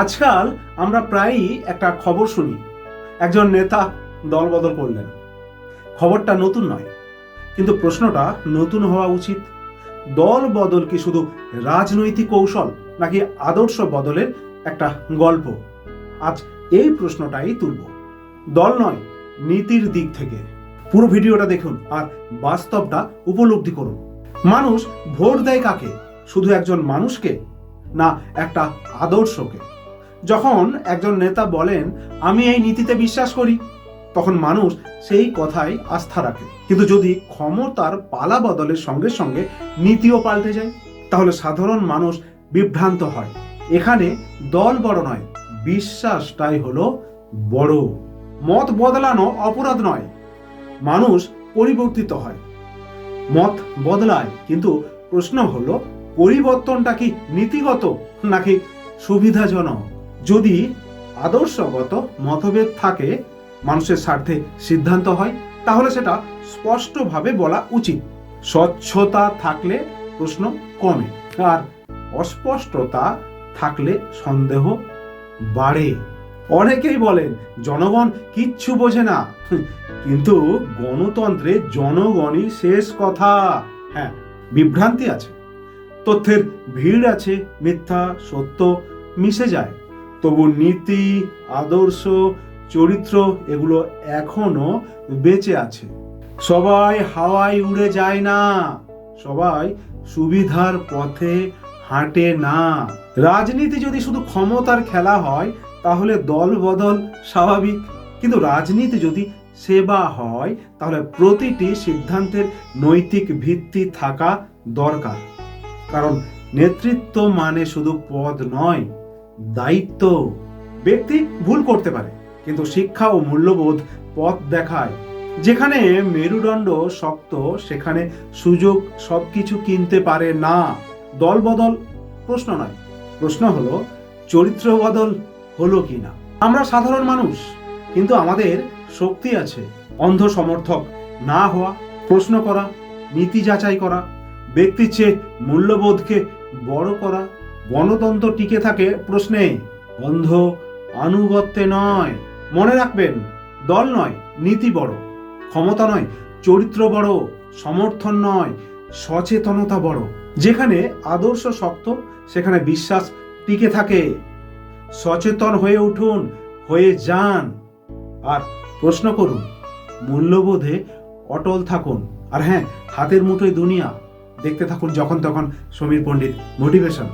আজকাল আমরা প্রায়ই একটা খবর শুনি, একজন নেতা দল বদল করলেন। খবরটা নতুন নয়, কিন্তু প্রশ্নটা নতুন হওয়া উচিত। দল বদল কি শুধু রাজনৈতিক কৌশল, নাকি আদর্শ বদলের একটা গল্প? আজ এই প্রশ্নটাই তুলব। দল নয়, নীতির দিক থেকে। পুরো ভিডিওটা দেখুন আর বাস্তবটা উপলব্ধি করুন। মানুষ ভোট দেয় কাকে? শুধু একজন মানুষকে, না একটা আদর্শকে? যখন একজন নেতা বলেন আমি এই নীতিতে বিশ্বাস করি, তখন মানুষ সেই কথায় আস্থা রাখে। কিন্তু যদি ক্ষমতার পালা বদলের সঙ্গে সঙ্গে নীতিও পাল্টে যায়, তাহলে সাধারণ মানুষ বিভ্রান্ত হয়। এখানে দল বড় নয়, বিশ্বাসটাই হলো বড়। মত বদলানো অপরাধ নয়, মানুষ পরিবর্তিত হয়। মত বদলায়, কিন্তু প্রশ্ন হলো পরিবর্তনটা কি নীতিগত নাকি সুবিধাজনক? যদি আদর্শগত মতভেদ থাকে, মানুষের স্বার্থে সিদ্ধান্ত হয়, তাহলে সেটা স্পষ্টভাবে বলা উচিত। স্বচ্ছতা থাকলে প্রশ্ন কমে, আর অস্পষ্টতা থাকলে সন্দেহ বাড়ে। অনেকেই বলেন জনগণ কিচ্ছু বোঝে না, কিন্তু গণতন্ত্রে জনগণই শেষ কথা। হ্যাঁ, বিভ্রান্তি আছে, তথ্যের ভিড় আছে, মিথ্যা সত্য মিশে যায়, তবু নীতি, আদর্শ, চরিত্র এগুলো এখনো বেঁচে আছে। সবাই হাওয়ায় উড়ে যায় না, সবাই সুবিধার পথে হাঁটে না। রাজনীতি যদি শুধু ক্ষমতার খেলা হয়, তাহলে দল বদল স্বাভাবিক। কিন্তু রাজনীতি যদি সেবা হয়, তাহলে প্রতিটি সিদ্ধান্তের নৈতিক ভিত্তি থাকা দরকার। কারণ নেতৃত্ব মানে শুধু পদ নয়, দায়িত্ব। ব্যক্তি ভুল করতে পারে, কিন্তু শিক্ষা ও মূল্যবোধ পথ দেখায়। যেখানে মেরুদণ্ড শক্ত, সেখানে সুযোগ সবকিছু কিনতে পারে না। দল বদল প্রশ্ন নয়, প্রশ্ন হলো চরিত্র বদল হলো কিনা। আমরা সাধারণ মানুষ, কিন্তু আমাদের শক্তি আছে। অন্ধ সমর্থক না হওয়া, প্রশ্ন করা, নীতি যাচাই করা, ব্যক্তির চেয়ে মূল্যবোধকে বড় করা। গণতন্ত্র টিকে থাকে প্রশ্নে, অন্ধ আনুগত্যে নয়। মনে রাখবেন, দল নয় নীতি বড়, ক্ষমতা নয় চরিত্র বড়, সমর্থন নয় সচেতনতা বড়। যেখানে আদর্শ শক্ত, সেখানে বিশ্বাস টিকে থাকে। সচেতন হয়ে উঠুন, হয়ে যান, আর প্রশ্ন করুন, মূল্যবোধে অটল থাকুন। আর হ্যাঁ, হাতের মুঠোয় দুনিয়া। দেখতে থাকুন যখন তখন সমীর পণ্ডিত মোটিভেশন।